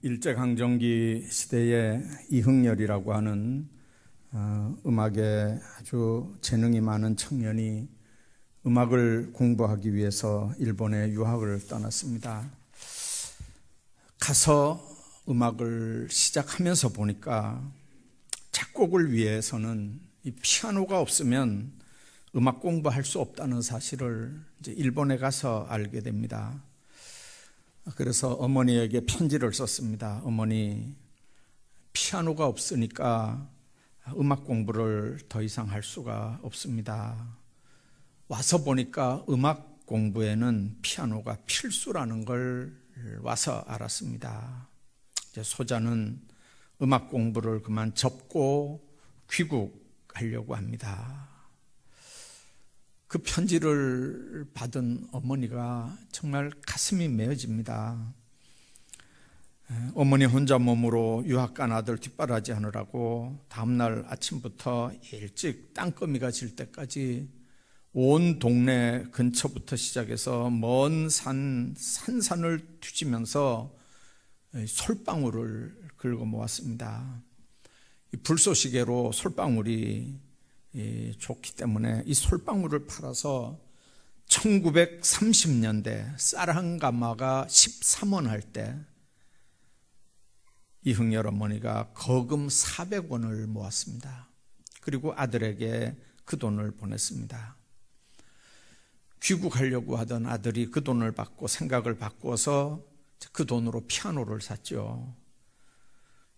일제강점기 시대에 이흥열이라고 하는 음악에 아주 재능이 많은 청년이 음악을 공부하기 위해서 일본에 유학을 떠났습니다. 가서 음악을 시작하면서 보니까 작곡을 위해서는 이 피아노가 없으면 음악 공부할 수 없다는 사실을 이제 일본에 가서 알게 됩니다. 그래서 어머니에게 편지를 썼습니다. 어머니, 피아노가 없으니까 음악 공부를 더 이상 할 수가 없습니다. 와서 보니까 음악 공부에는 피아노가 필수라는 걸 와서 알았습니다. 이제 소자는 음악 공부를 그만 접고 귀국하려고 합니다. 그 편지를 받은 어머니가 정말 가슴이 메어집니다. 어머니 혼자 몸으로 유학 간 아들 뒷바라지 하느라고 다음날 아침부터 일찍 땅거미가 질 때까지 온 동네 근처부터 시작해서 먼 산산을 뒤지면서 솔방울을 긁어 모았습니다. 이 불쏘시개로 솔방울이 좋기 때문에 이 솔방울을 팔아서 1930년대 쌀 한 가마가 13원 할 때 이흥열 어머니가 거금 400원을 모았습니다. 그리고 아들에게 그 돈을 보냈습니다. 귀국하려고 하던 아들이 그 돈을 받고 생각을 바꿔서 그 돈으로 피아노를 샀죠.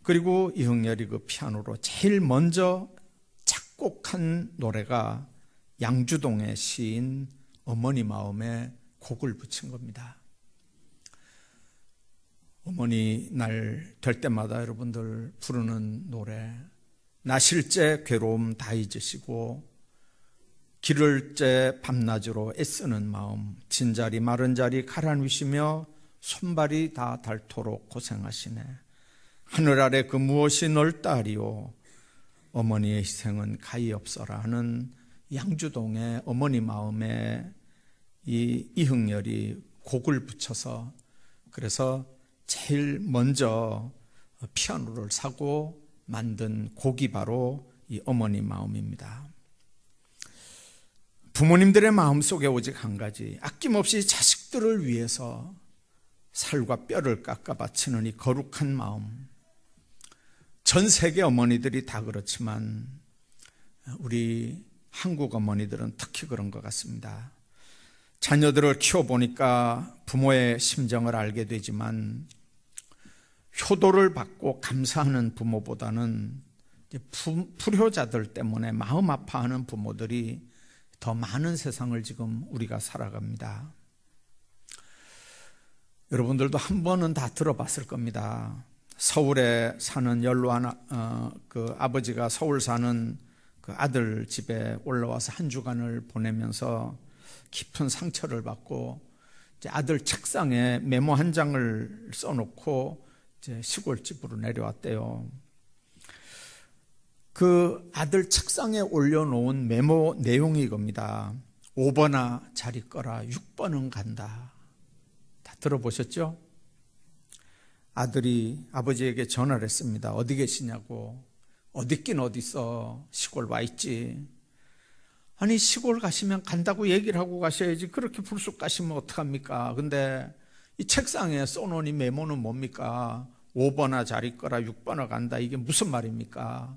그리고 이흥열이 그 피아노로 제일 먼저 작곡한 노래가 양주동의 시인 어머니 마음에 곡을 붙인 겁니다. 어머니 날 될 때마다 여러분들 부르는 노래, 나실제 괴로움 다 잊으시고 기를 째 밤낮으로 애쓰는 마음, 진자리 마른 자리 가라누시며 손발이 다 닳도록 고생하시네. 하늘 아래 그 무엇이 넓다리요, 어머니의 희생은 가히 없어라 하는 양주동의 어머니 마음에 이 이흥열이 곡을 붙여서, 그래서 제일 먼저 피아노를 사고 만든 곡이 바로 이 어머니 마음입니다. 부모님들의 마음속에 오직 한 가지, 아낌없이 자식들을 위해서 살과 뼈를 깎아 바치는 이 거룩한 마음. 전 세계 어머니들이 다 그렇지만 우리 한국 어머니들은 특히 그런 것 같습니다. 자녀들을 키워보니까 부모의 심정을 알게 되지만 효도를 받고 감사하는 부모보다는 불효자들 때문에 마음 아파하는 부모들이 더 많은 세상을 지금 우리가 살아갑니다. 여러분들도 한 번은 다 들어봤을 겁니다. 서울에 사는 연로한 그 아버지가 서울 사는 그 아들 집에 올라와서 한 주간을 보내면서 깊은 상처를 받고 이제 아들 책상에 메모 한 장을 써놓고 이제 시골집으로 내려왔대요. 그 아들 책상에 올려놓은 메모 내용이 이겁니다. 5번아 잘 있거라, 6번은 간다. 다 들어보셨죠? 아들이 아버지에게 전화를 했습니다. 어디 계시냐고. 어디 있긴 어디 있어, 시골 와 있지. 아니 시골 가시면 간다고 얘기를 하고 가셔야지 그렇게 불쑥 가시면 어떡합니까? 근데 이 책상에 써놓은 이 메모는 뭡니까? 5번아 잘 있거라, 6번아 간다. 이게 무슨 말입니까?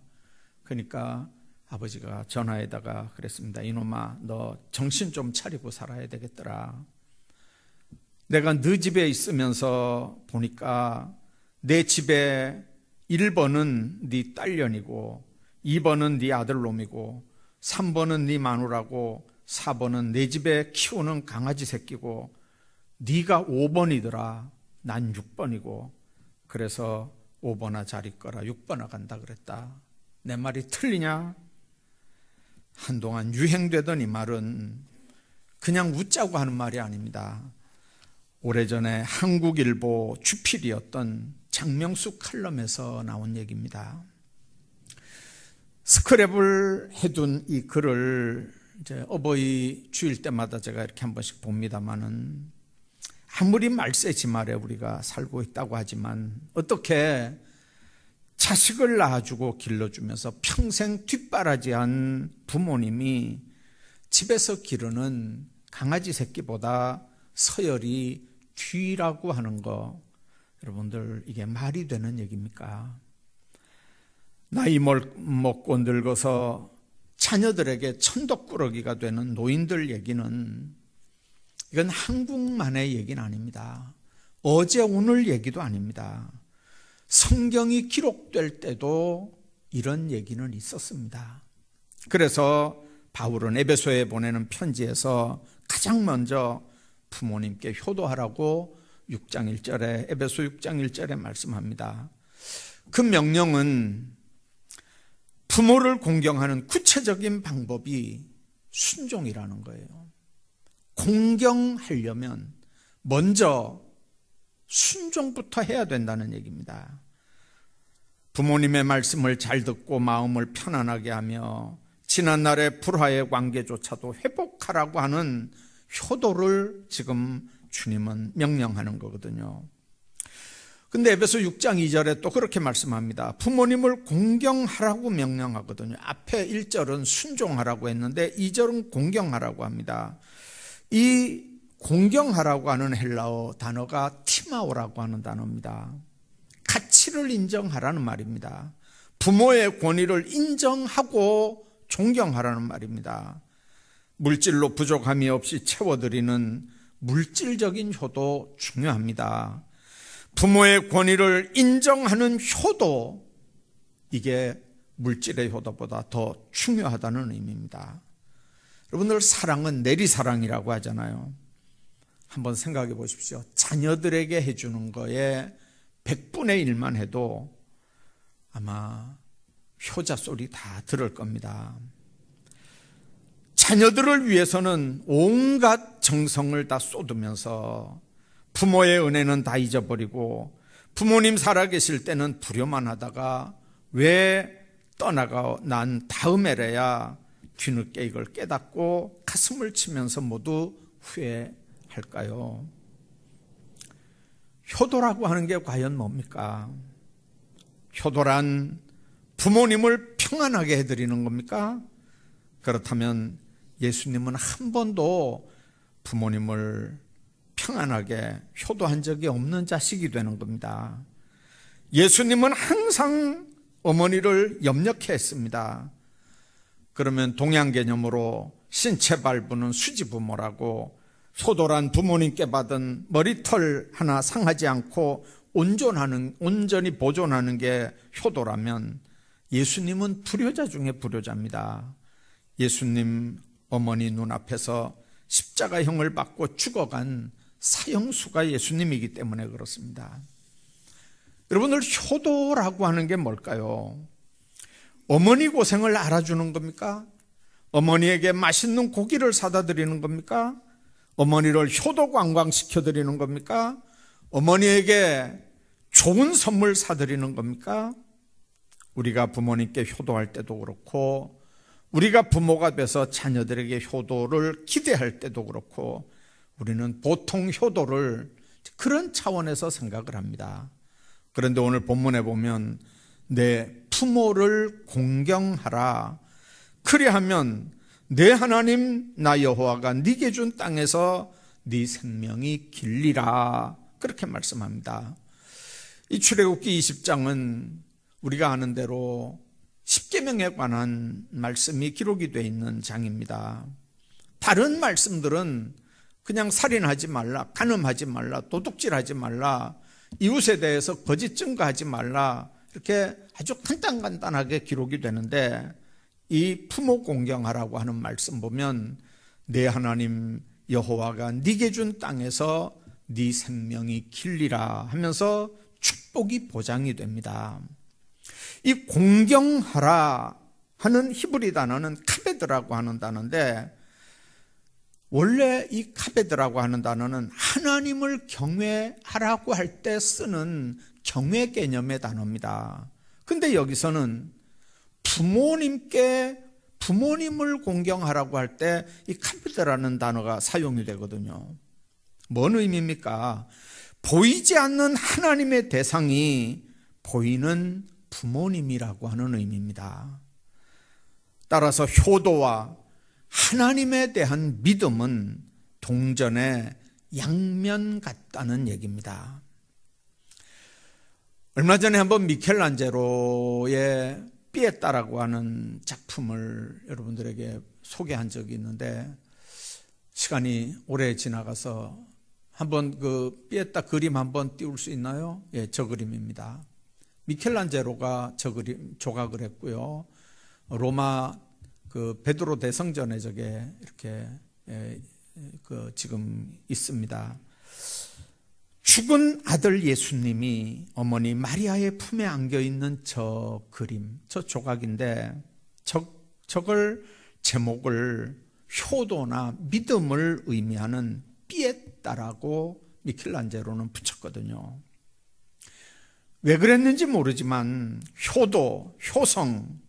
그러니까 아버지가 전화에다가 그랬습니다. 이놈아, 너 정신 좀 차리고 살아야 되겠더라. 내가 너 집에 있으면서 보니까 내 집에 1번은 네 딸년이고 2번은 네 아들놈이고 3번은 네 마누라고 4번은 내 집에 키우는 강아지 새끼고 네가 5번이더라. 난 6번이고 그래서 5번아 잘 있거라, 6번아 간다 그랬다. 내 말이 틀리냐? 한동안 유행되던 이 말은 그냥 웃자고 하는 말이 아닙니다. 오래전에 한국일보 주필이었던 장명수 칼럼에서 나온 얘기입니다. 스크랩을 해둔 이 글을 이제 어버이 주일 때마다 제가 이렇게 한 번씩 봅니다만은 아무리 말세지 말에 우리가 살고 있다고 하지만 어떻게 자식을 낳아주고 길러주면서 평생 뒷바라지한 부모님이 집에서 기르는 강아지 새끼보다 서열이 뒤라고 하는 거, 여러분들 이게 말이 되는 얘기입니까? 나이 먹고 늙어서 자녀들에게 천덕꾸러기가 되는 노인들 얘기는, 이건 한국만의 얘기는 아닙니다. 어제 오늘 얘기도 아닙니다. 성경이 기록될 때도 이런 얘기는 있었습니다. 그래서 바울은 에베소에 보내는 편지에서 가장 먼저 부모님께 효도하라고 6장 1절에, 에베소 6장 1절에 말씀합니다. 그 명령은 부모를 공경하는 구체적인 방법이 순종이라는 거예요. 공경하려면 먼저 순종부터 해야 된다는 얘기입니다. 부모님의 말씀을 잘 듣고 마음을 편안하게 하며 지난날의 불화의 관계조차도 회복하라고 하는 효도를 지금 주님은 명령하는 거거든요. 근데 에베소 6장 2절에 또 그렇게 말씀합니다. 부모님을 공경하라고 명령하거든요. 앞에 1절은 순종하라고 했는데 2절은 공경하라고 합니다. 이 공경하라고 하는 헬라어 단어가 티마오라고 하는 단어입니다. 가치를 인정하라는 말입니다. 부모의 권위를 인정하고 존경하라는 말입니다. 물질로 부족함이 없이 채워드리는 물질적인 효도 중요합니다. 부모의 권위를 인정하는 효도, 이게 물질의 효도보다 더 중요하다는 의미입니다. 여러분들, 사랑은 내리사랑이라고 하잖아요. 한번 생각해 보십시오. 자녀들에게 해주는 거에 100분의 1만 해도 아마 효자 소리 다 들을 겁니다. 자녀들을 위해서는 온갖 정성을 다 쏟으면서 부모의 은혜는 다 잊어버리고 부모님 살아계실 때는 부려만 하다가 왜 떠나가 난 다음에래야 뒤늦게 이걸 깨닫고 가슴을 치면서 모두 후회할까요? 효도라고 하는 게 과연 뭡니까? 효도란 부모님을 평안하게 해드리는 겁니까? 그렇다면 예수님은 한 번도 부모님을 평안하게 효도한 적이 없는 자식이 되는 겁니다. 예수님은 항상 어머니를 염려케 했습니다. 그러면 동양 개념으로 신체 발부는 수지부모라고, 소돌한 부모님께 받은 머리털 하나 상하지 않고 온전히 보존하는 게 효도라면 예수님은 불효자 중에 불효자입니다. 예수님 어머니 눈앞에서 십자가형을 받고 죽어간 사형수가 예수님이기 때문에 그렇습니다. 여러분들, 효도라고 하는 게 뭘까요? 어머니 고생을 알아주는 겁니까? 어머니에게 맛있는 고기를 사다 드리는 겁니까? 어머니를 효도 관광시켜 드리는 겁니까? 어머니에게 좋은 선물 사드리는 겁니까? 우리가 부모님께 효도할 때도 그렇고, 우리가 부모가 돼서 자녀들에게 효도를 기대할 때도 그렇고, 우리는 보통 효도를 그런 차원에서 생각을 합니다. 그런데 오늘 본문에 보면 내 부모를 공경하라, 그리하면 내 하나님 나 여호와가 네게 준 땅에서 네 생명이 길리라, 그렇게 말씀합니다. 이 출애굽기 20장은 우리가 아는 대로 십계명에 관한 말씀이 기록이 되어 있는 장입니다. 다른 말씀들은 그냥 살인하지 말라, 간음하지 말라, 도둑질하지 말라, 이웃에 대해서 거짓 증거하지 말라, 이렇게 아주 간단하게 기록이 되는데, 이 부모 공경하라고 하는 말씀 보면 내 하나님 여호와가 네게 준 땅에서 네 생명이 길리라 하면서 축복이 보장이 됩니다. 이 공경하라 하는 히브리 단어는 카베드라고 하는 단어인데, 원래 이 카베드라고 하는 단어는 하나님을 경외하라고 할 때 쓰는 경외 개념의 단어입니다. 근데 여기서는 부모님을 공경하라고 할 때 이 카베드라는 단어가 사용이 되거든요. 뭔 의미입니까? 보이지 않는 하나님의 대상이 보이는 부모님이라고 하는 의미입니다. 따라서 효도와 하나님에 대한 믿음은 동전의 양면 같다는 얘기입니다. 얼마 전에 한번 미켈란젤로의 피에타라고 하는 작품을 여러분들에게 소개한 적이 있는데, 시간이 오래 지나가서 한번 그 피에타 그림 한번 띄울 수 있나요? 예, 저 그림입니다. 미켈란젤로가 저 그림 조각을 했고요. 로마 그 베드로 대성전에 저게 이렇게 그 지금 있습니다. 죽은 아들 예수님이 어머니 마리아의 품에 안겨 있는 저 그림, 저 조각인데, 저걸 제목을 효도나 믿음을 의미하는 피에타라고 미켈란젤로는 붙였거든요. 왜 그랬는지 모르지만 효도, 효성,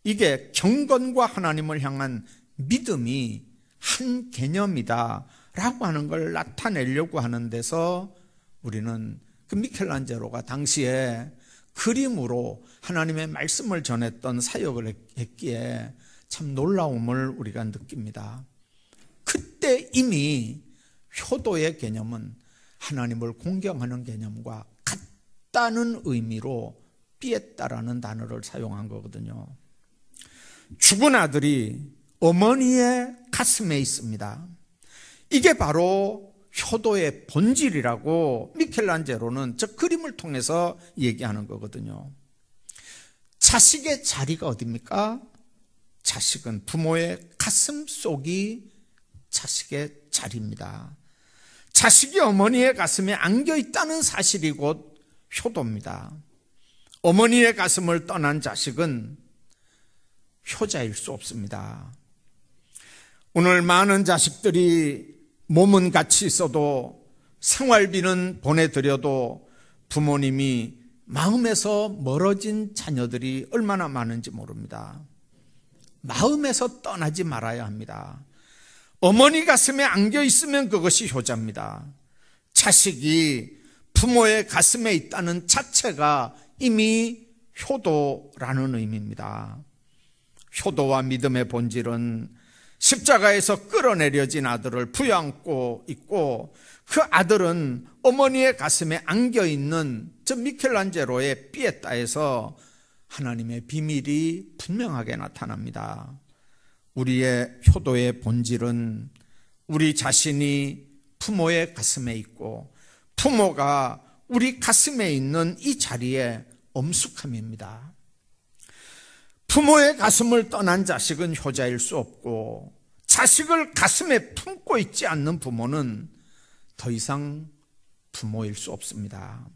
이게 경건과 하나님을 향한 믿음이 한 개념이다 라고 하는 걸 나타내려고 하는 데서 우리는 그 미켈란젤로가 당시에 그림으로 하나님의 말씀을 전했던 사역을 했기에 참 놀라움을 우리가 느낍니다. 그때 이미 효도의 개념은 하나님을 공경하는 개념과 같다는 의미로 피에타라는 단어를 사용한 거거든요. 죽은 아들이 어머니의 가슴에 있습니다. 이게 바로 효도의 본질이라고 미켈란젤로는 저 그림을 통해서 얘기하는 거거든요. 자식의 자리가 어디입니까? 자식은 부모의 가슴 속이 자식의 자리입니다. 자식이 어머니의 가슴에 안겨 있다는 사실이 곧 효도입니다. 어머니의 가슴을 떠난 자식은 효자일 수 없습니다. 오늘 많은 자식들이 몸은 같이 있어도 생활비는 보내드려도 부모님이 마음에서 멀어진 자녀들이 얼마나 많은지 모릅니다. 마음에서 떠나지 말아야 합니다. 어머니 가슴에 안겨 있으면 그것이 효자입니다. 자식이 부모의 가슴에 있다는 자체가 이미 효도라는 의미입니다. 효도와 믿음의 본질은 십자가에서 끌어내려진 아들을 부여안고 있고, 그 아들은 어머니의 가슴에 안겨 있는 저 미켈란젤로의 피에타에서 하나님의 비밀이 분명하게 나타납니다. 우리의 효도의 본질은 우리 자신이 부모의 가슴에 있고 부모가 우리 가슴에 있는 이 자리에 엄숙함입니다. 부모의 가슴을 떠난 자식은 효자일 수 없고, 자식을 가슴에 품고 있지 않는 부모는 더 이상 부모일 수 없습니다.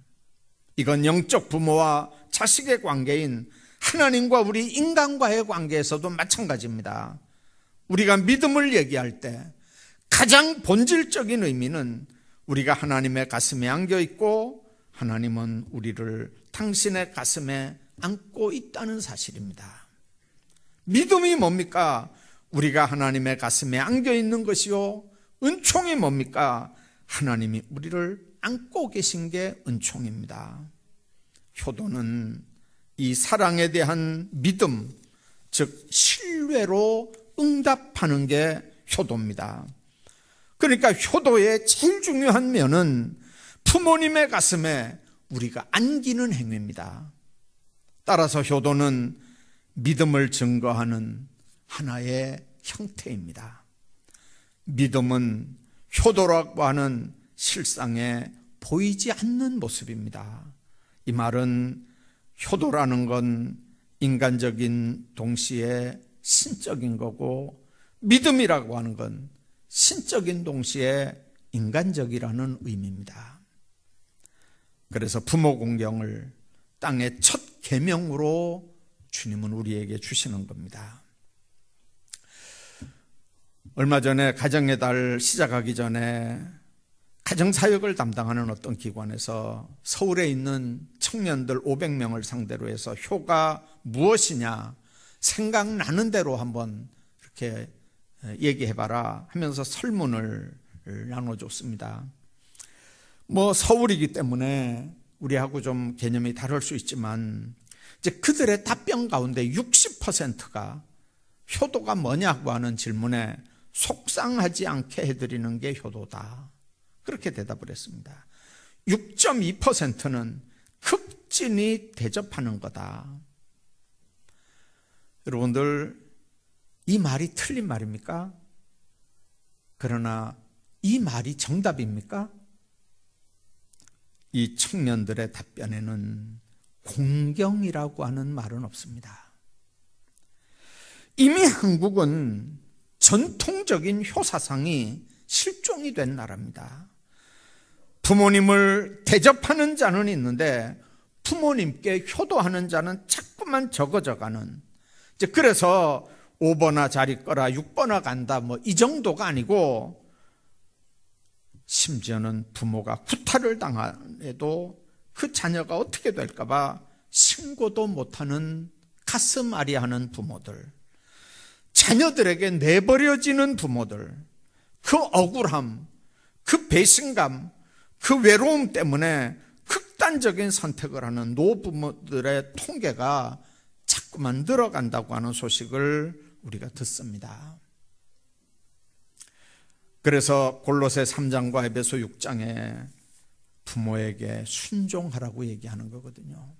이건 영적 부모와 자식의 관계인 하나님과 우리 인간과의 관계에서도 마찬가지입니다. 우리가 믿음을 얘기할 때 가장 본질적인 의미는 우리가 하나님의 가슴에 안겨 있고 하나님은 우리를 당신의 가슴에 안고 있다는 사실입니다. 믿음이 뭡니까? 우리가 하나님의 가슴에 안겨 있는 것이요, 은총이 뭡니까? 하나님이 우리를 안고 계신 게 은총입니다. 효도는 이 사랑에 대한 믿음, 즉 신뢰로 응답하는 게 효도입니다. 그러니까 효도의 제일 중요한 면은 부모님의 가슴에 우리가 안기는 행위입니다. 따라서 효도는 믿음을 증거하는 하나의 형태입니다. 믿음은 효도라고 하는 실상에 보이지 않는 모습입니다. 이 말은 효도라는 건 인간적인 동시에 신적인 거고, 믿음이라고 하는 건 신적인 동시에 인간적이라는 의미입니다. 그래서 부모 공경을 땅의 첫 계명으로 주님은 우리에게 주시는 겁니다. 얼마 전에 가정의 달 시작하기 전에 가정사역을 담당하는 어떤 기관에서 서울에 있는 청년들 500명을 상대로 해서 효가 무엇이냐 생각나는 대로 한번 이렇게 얘기해봐라 하면서 설문을 나눠줬습니다. 서울이기 때문에 우리하고 좀 개념이 다를 수 있지만 이제 그들의 답변 가운데 60%가 효도가 뭐냐고 하는 질문에 속상하지 않게 해드리는 게 효도다, 그렇게 대답을 했습니다. 6.2%는 극진히 대접하는 거다. 여러분들, 이 말이 틀린 말입니까? 그러나 이 말이 정답입니까? 이 청년들의 답변에는 공경이라고 하는 말은 없습니다. 이미 한국은 전통적인 효사상이 실종이 된 나라입니다. 부모님을 대접하는 자는 있는데 부모님께 효도하는 자는 자꾸만 적어져가는, 그래서 5번아 잘 있거라 6번아 간다 이 정도가 아니고, 심지어는 부모가 구타를 당해도 그 자녀가 어떻게 될까 봐 신고도 못하는 가슴 아리하는 부모들, 자녀들에게 내버려지는 부모들, 그 억울함, 그 배신감, 그 외로움 때문에 극단적인 선택을 하는 노부모들의 통계가 자꾸만 늘어간다고 하는 소식을 우리가 듣습니다. 그래서 골로새 3장과 에베소 6장에 부모에게 순종하라고 얘기하는 거거든요.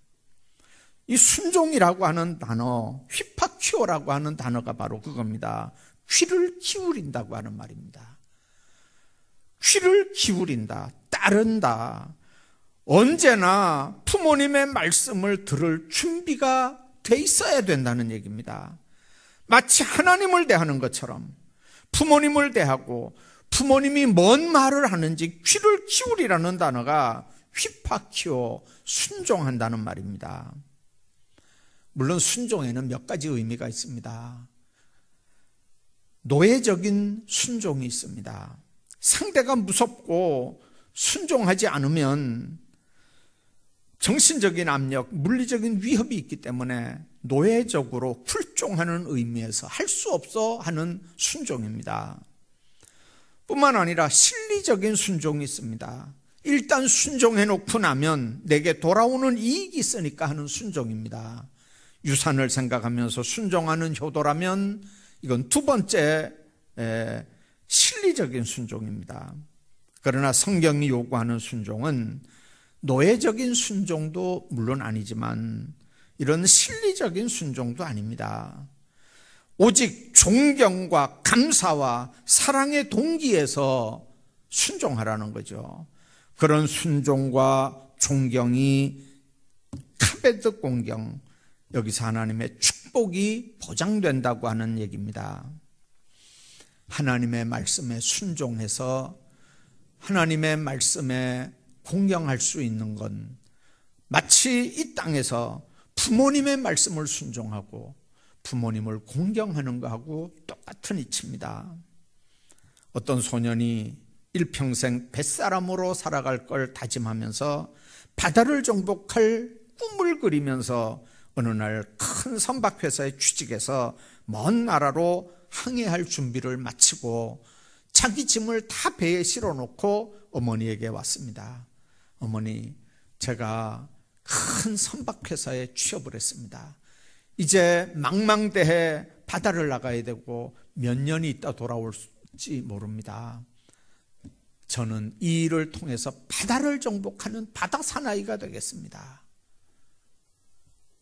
이 순종이라고 하는 단어, 휘파큐어라고 하는 단어가 바로 그겁니다. 귀를 기울인다고 하는 말입니다. 귀를 기울인다, 따른다. 언제나 부모님의 말씀을 들을 준비가 돼 있어야 된다는 얘기입니다. 마치 하나님을 대하는 것처럼 부모님을 대하고 부모님이 뭔 말을 하는지 귀를 기울이라는 단어가 휘파큐어, 순종한다는 말입니다. 물론 순종에는 몇 가지 의미가 있습니다. 노예적인 순종이 있습니다. 상대가 무섭고 순종하지 않으면 정신적인 압력, 물리적인 위협이 있기 때문에 노예적으로 굴종하는 의미에서 할 수 없어 하는 순종입니다. 뿐만 아니라 실리적인 순종이 있습니다. 일단 순종해 놓고 나면 내게 돌아오는 이익이 있으니까 하는 순종입니다. 유산을 생각하면서 순종하는 효도라면 이건 두 번째 실리적인 순종입니다. 그러나 성경이 요구하는 순종은 노예적인 순종도 물론 아니지만 이런 실리적인 순종도 아닙니다. 오직 존경과 감사와 사랑의 동기에서 순종하라는 거죠. 그런 순종과 존경이 카베드 공경, 여기서 하나님의 축복이 보장된다고 하는 얘기입니다. 하나님의 말씀에 순종해서 하나님의 말씀에 공경할 수 있는 건 마치 이 땅에서 부모님의 말씀을 순종하고 부모님을 공경하는 것하고 똑같은 이치입니다. 어떤 소년이 일평생 뱃사람으로 살아갈 걸 다짐하면서 바다를 정복할 꿈을 그리면서 어느 날 큰 선박회사에 취직해서 먼 나라로 항해할 준비를 마치고 자기 짐을 다 배에 실어놓고 어머니에게 왔습니다. 어머니, 제가 큰 선박회사에 취업을 했습니다. 이제 망망대해 바다를 나가야 되고 몇 년이 있다 돌아올지 모릅니다. 저는 이 일을 통해서 바다를 정복하는 바다 사나이가 되겠습니다.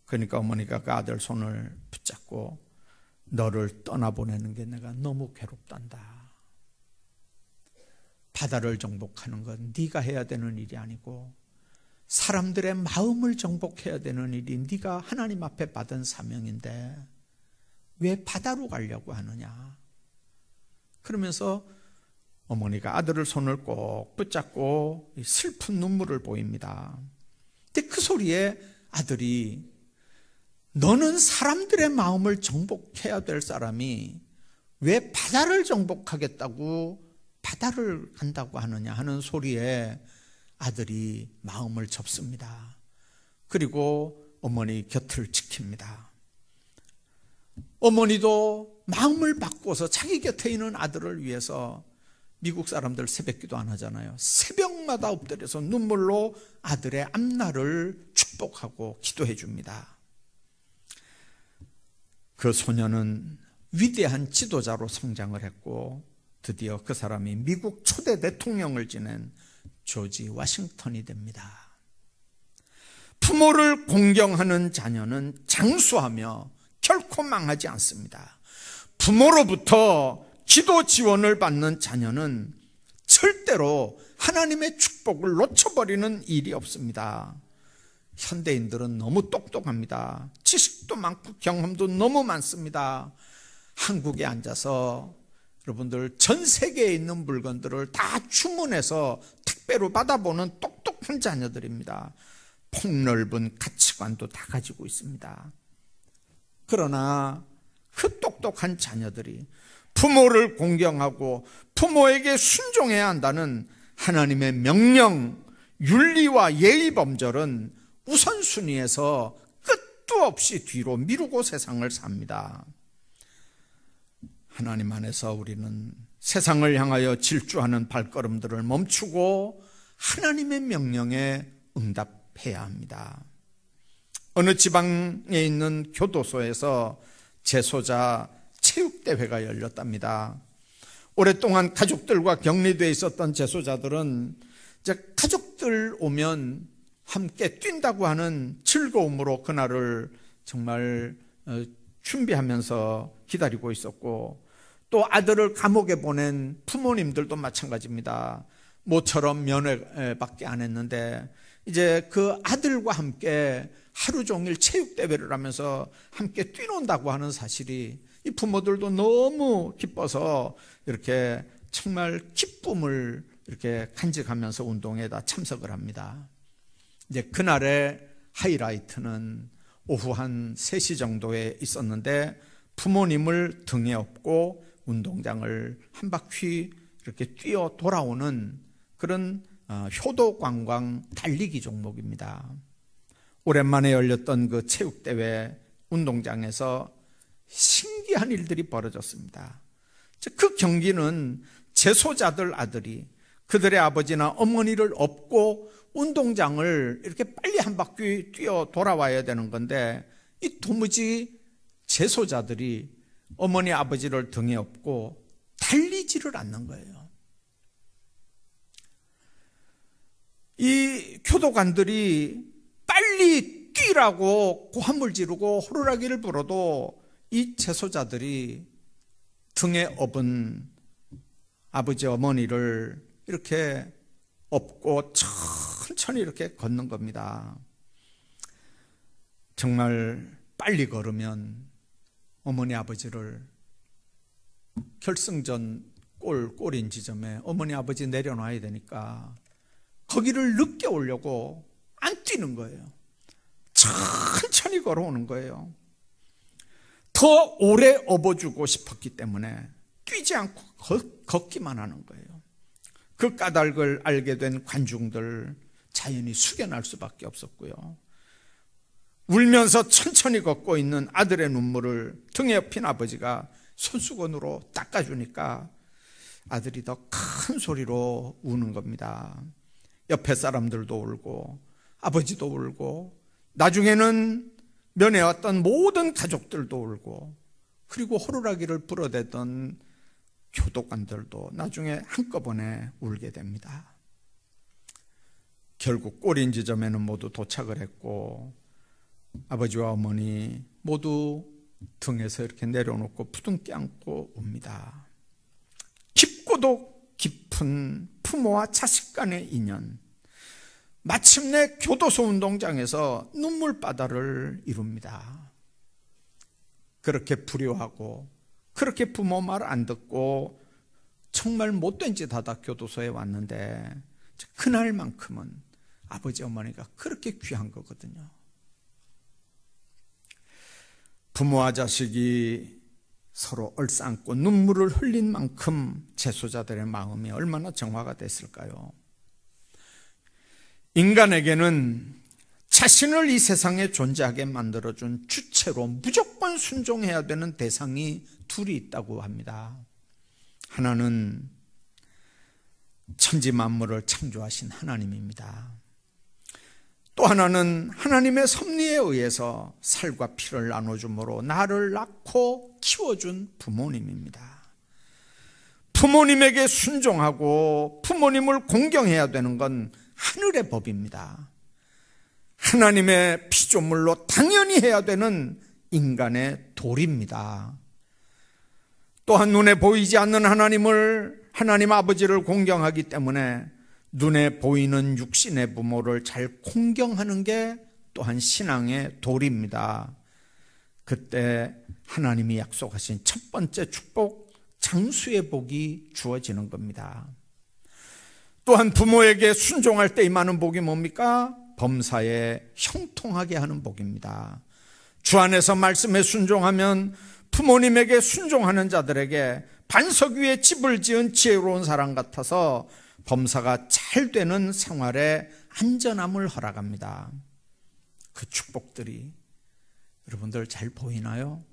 그러니까 어머니가 그 아들 손을 붙잡고 너를 떠나보내는 게 내가 너무 괴롭단다. 바다를 정복하는 건 네가 해야 되는 일이 아니고 사람들의 마음을 정복해야 되는 일이 네가 하나님 앞에 받은 사명인데 왜 바다로 가려고 하느냐. 그러면서 어머니가 아들을 손을 꼭 붙잡고 슬픈 눈물을 보입니다. 근데 그 소리에 아들이 너는 사람들의 마음을 정복해야 될 사람이 왜 바다를 정복하겠다고 바다를 간다고 하느냐 하는 소리에 아들이 마음을 접습니다. 그리고 어머니 곁을 지킵니다. 어머니도 마음을 바꿔서 자기 곁에 있는 아들을 위해서 미국 사람들 새벽기도 안 하잖아요. 새벽마다 엎드려서 눈물로 아들의 앞날을 축복하고 기도해 줍니다. 그 소녀는 위대한 지도자로 성장을 했고 드디어 그 사람이 미국 초대 대통령을 지낸 조지 워싱턴이 됩니다. 부모를 공경하는 자녀는 장수하며 결코 망하지 않습니다. 부모로부터 기도 지원을 받는 자녀는 절대로 하나님의 축복을 놓쳐버리는 일이 없습니다. 현대인들은 너무 똑똑합니다. 지식도 많고 경험도 너무 많습니다. 한국에 앉아서 여러분들 전 세계에 있는 물건들을 다 주문해서 택배로 받아보는 똑똑한 자녀들입니다. 폭넓은 가치관도 다 가지고 있습니다. 그러나 그 똑똑한 자녀들이 부모를 공경하고 부모에게 순종해야 한다는 하나님의 명령, 윤리와 예의 범절은 우선순위에서 끝도 없이 뒤로 미루고 세상을 삽니다. 하나님 안에서 우리는 세상을 향하여 질주하는 발걸음들을 멈추고 하나님의 명령에 응답해야 합니다. 어느 지방에 있는 교도소에서 재소자 체육대회가 열렸답니다. 오랫동안 가족들과 격리되어 있었던 재소자들은 이제 가족들 오면 함께 뛴다고 하는 즐거움으로 그날을 정말 준비하면서 기다리고 있었고, 또 아들을 감옥에 보낸 부모님들도 마찬가지입니다. 모처럼 면회밖에 안 했는데 이제 그 아들과 함께 하루 종일 체육대회를 하면서 함께 뛰논다고 하는 사실이 이 부모들도 너무 기뻐서 이렇게 정말 기쁨을 이렇게 간직하면서 운동에다 참석을 합니다. 이제 그날의 하이라이트는 오후 한 3시 정도에 있었는데 부모님을 등에 업고 운동장을 한 바퀴 이렇게 뛰어 돌아오는 그런 효도 관광 달리기 종목입니다. 오랜만에 열렸던 그 체육대회 운동장에서 신기한 일들이 벌어졌습니다. 그 경기는 재소자들 아들이 그들의 아버지나 어머니를 업고 운동장을 이렇게 빨리 한 바퀴 뛰어 돌아와야 되는 건데, 이 도무지 재소자들이 어머니 아버지를 등에 업고 달리지를 않는 거예요. 이 교도관들이 빨리 뛰라고 고함을 지르고 호루라기를 불어도 이 재소자들이 등에 업은 아버지 어머니를 이렇게 업고 천천히 이렇게 걷는 겁니다. 정말 빨리 걸으면 어머니 아버지를 결승전 골인 지점에 어머니 아버지 내려놔야 되니까 거기를 늦게 오려고 안 뛰는 거예요. 천천히 걸어오는 거예요. 더 오래 업어주고 싶었기 때문에 뛰지 않고 걷기만 하는 거예요. 그 까닭을 알게 된 관중들 자연히 숙연할 수밖에 없었고요. 울면서 천천히 걷고 있는 아들의 눈물을 등에 업힌 아버지가 손수건으로 닦아주니까 아들이 더 큰 소리로 우는 겁니다. 옆에 사람들도 울고 아버지도 울고 나중에는 면회왔던 모든 가족들도 울고, 그리고 호루라기를 불어대던 교도관들도 나중에 한꺼번에 울게 됩니다. 결국 골인 지점에는 모두 도착을 했고 아버지와 어머니 모두 등에서 이렇게 내려놓고 부둥켜 안고 옵니다. 깊고도 깊은 부모와 자식 간의 인연, 마침내 교도소 운동장에서 눈물바다를 이룹니다. 그렇게 불효하고 그렇게 부모 말 안 듣고 정말 못된 짓 하다 교도소에 왔는데 그날만큼은 아버지 어머니가 그렇게 귀한 거거든요. 부모와 자식이 서로 얼싸안고 눈물을 흘린 만큼 재소자들의 마음이 얼마나 정화가 됐을까요? 인간에게는 자신을 이 세상에 존재하게 만들어준 주체로 무조건 순종해야 되는 대상이 둘이 있다고 합니다. 하나는 천지 만물을 창조하신 하나님입니다. 또 하나는 하나님의 섭리에 의해서 살과 피를 나눠줌으로 나를 낳고 키워준 부모님입니다. 부모님에게 순종하고 부모님을 공경해야 되는 건 하늘의 법입니다. 하나님의 피조물로 당연히 해야 되는 인간의 도리입니다. 또한 눈에 보이지 않는 하나님 아버지를 공경하기 때문에 눈에 보이는 육신의 부모를 잘 공경하는 게 또한 신앙의 도리입니다. 그때 하나님이 약속하신 첫 번째 축복, 장수의 복이 주어지는 겁니다. 또한 부모에게 순종할 때 임하는 복이 뭡니까? 범사에 형통하게 하는 복입니다. 주 안에서 말씀에 순종하면 부모님에게 순종하는 자들에게 반석 위에 집을 지은 지혜로운 사람 같아서 범사가 잘 되는 생활에 안전함을 허락합니다. 그 축복들이 여러분들 잘 보이나요?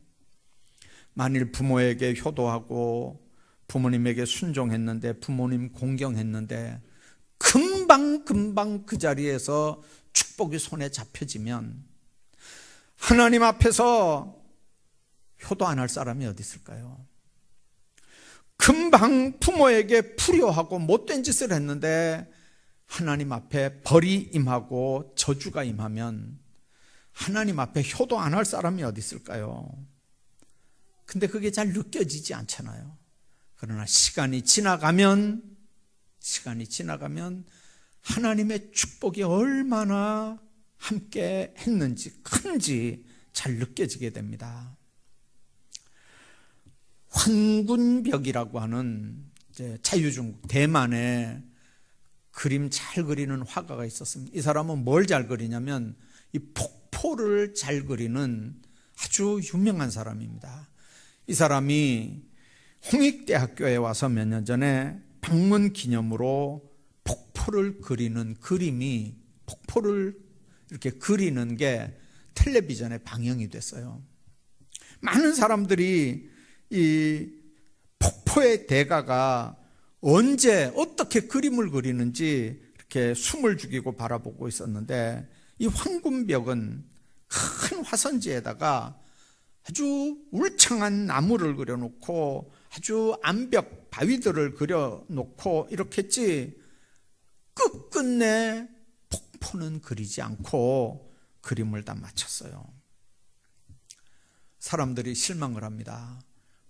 만일 부모에게 효도하고 부모님에게 순종했는데 부모님 공경했는데 금방 그 자리에서 축복이 손에 잡혀지면 하나님 앞에서 효도 안 할 사람이 어디 있을까요? 금방 부모에게 불효하고 못된 짓을 했는데 하나님 앞에 벌이 임하고 저주가 임하면 하나님 앞에 효도 안 할 사람이 어디 있을까요? 근데 그게 잘 느껴지지 않잖아요. 그러나 시간이 지나가면 하나님의 축복이 얼마나 함께 했는지, 큰지 잘 느껴지게 됩니다. 황군벽이라고 하는 자유중국 대만에 그림 잘 그리는 화가가 있었습니다. 이 사람은 뭘 잘 그리냐면 이 폭포를 잘 그리는 아주 유명한 사람입니다. 이 사람이 홍익대학교에 와서 몇 년 전에 방문 기념으로 폭포를 그리는 그림이, 폭포를 이렇게 그리는 게 텔레비전에 방영이 됐어요. 많은 사람들이 이 폭포의 대가가 언제 어떻게 그림을 그리는지 이렇게 숨을 죽이고 바라보고 있었는데, 이 황군벽은 큰 화선지에다가 아주 울창한 나무를 그려놓고 아주 암벽 바위들을 그려놓고 이렇게 했지, 끝끝내 폭포는 그리지 않고 그림을 다 마쳤어요. 사람들이 실망을 합니다.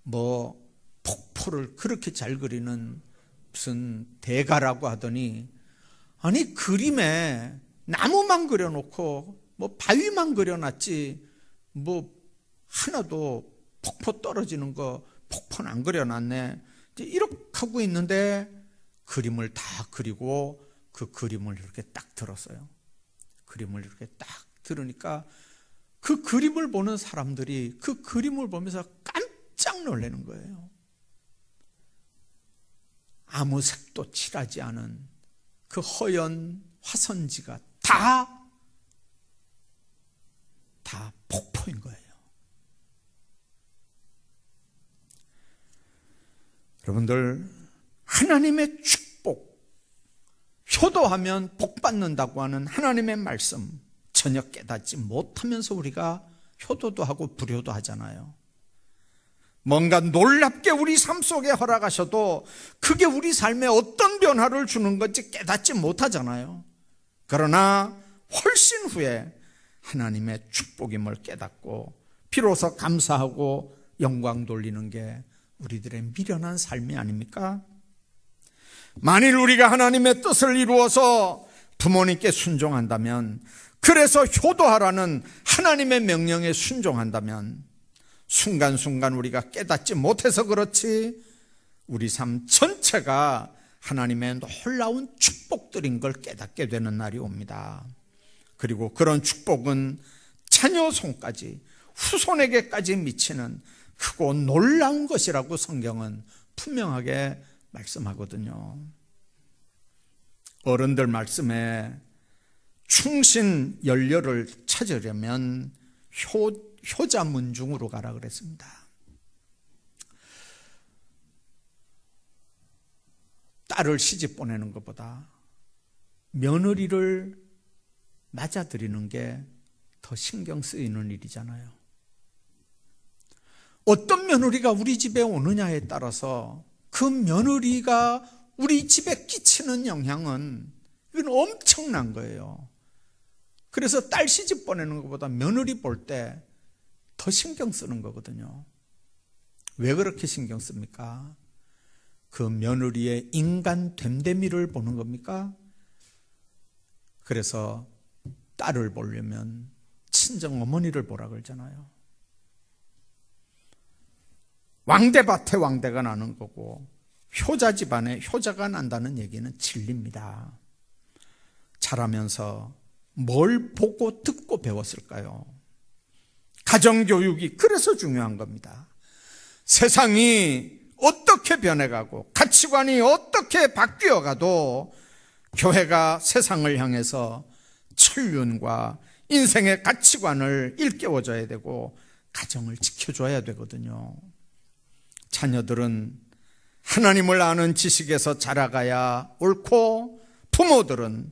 뭐 폭포를 그렇게 잘 그리는 무슨 대가라고 하더니, 아니 그림에 나무만 그려놓고 뭐 바위만 그려놨지 뭐 하나도 폭포 떨어지는 거 폭포는 안 그려놨네, 이렇게 하고 있는데 그림을 다 그리고 그 그림을 이렇게 딱 들었어요. 그림을 이렇게 딱 들으니까 그 그림을 보는 사람들이 그 그림을 보면서 깜짝 놀라는 거예요. 아무 색도 칠하지 않은 그 허연 화선지가 다 폭포인 거예요. 여러분들, 하나님의 축복, 효도하면 복 받는다고 하는 하나님의 말씀 전혀 깨닫지 못하면서 우리가 효도도 하고 불효도 하잖아요. 뭔가 놀랍게 우리 삶 속에 허락하셔도 그게 우리 삶에 어떤 변화를 주는 건지 깨닫지 못하잖아요. 그러나 훨씬 후에 하나님의 축복임을 깨닫고 비로소 감사하고 영광 돌리는 게 우리들의 미련한 삶이 아닙니까? 만일 우리가 하나님의 뜻을 이루어서 부모님께 순종한다면, 그래서 효도하라는 하나님의 명령에 순종한다면, 순간순간 우리가 깨닫지 못해서 그렇지 우리 삶 전체가 하나님의 놀라운 축복들인 걸 깨닫게 되는 날이 옵니다. 그리고 그런 축복은 자녀 손까지, 후손에게까지 미치는 크고 놀라운 것이라고 성경은 분명하게 말씀하거든요. 어른들 말씀에 충신 연료를 찾으려면 효자문중으로 가라 그랬습니다. 딸을 시집 보내는 것보다 며느리를 맞아들이는 게 더 신경 쓰이는 일이잖아요. 어떤 며느리가 우리 집에 오느냐에 따라서 그 며느리가 우리 집에 끼치는 영향은 이건 엄청난 거예요. 그래서 딸 시집 보내는 것보다 며느리 볼 때 더 신경 쓰는 거거든요. 왜 그렇게 신경 씁니까? 그 며느리의 인간 됨됨이를 보는 겁니까? 그래서 딸을 보려면 친정 어머니를 보라 그러잖아요. 왕대밭에 왕대가 나는 거고 효자 집안에 효자가 난다는 얘기는 진리입니다. 자라면서 뭘 보고 듣고 배웠을까요? 가정교육이 그래서 중요한 겁니다. 세상이 어떻게 변해가고 가치관이 어떻게 바뀌어가도 교회가 세상을 향해서 천륜과 인생의 가치관을 일깨워줘야 되고 가정을 지켜줘야 되거든요. 자녀들은 하나님을 아는 지식에서 자라가야 옳고 부모들은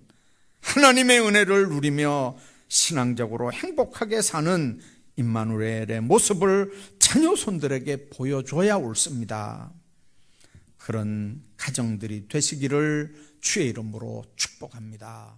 하나님의 은혜를 누리며 신앙적으로 행복하게 사는 임마누엘의 모습을 자녀 손들에게 보여줘야 옳습니다. 그런 가정들이 되시기를 주의 이름으로 축복합니다.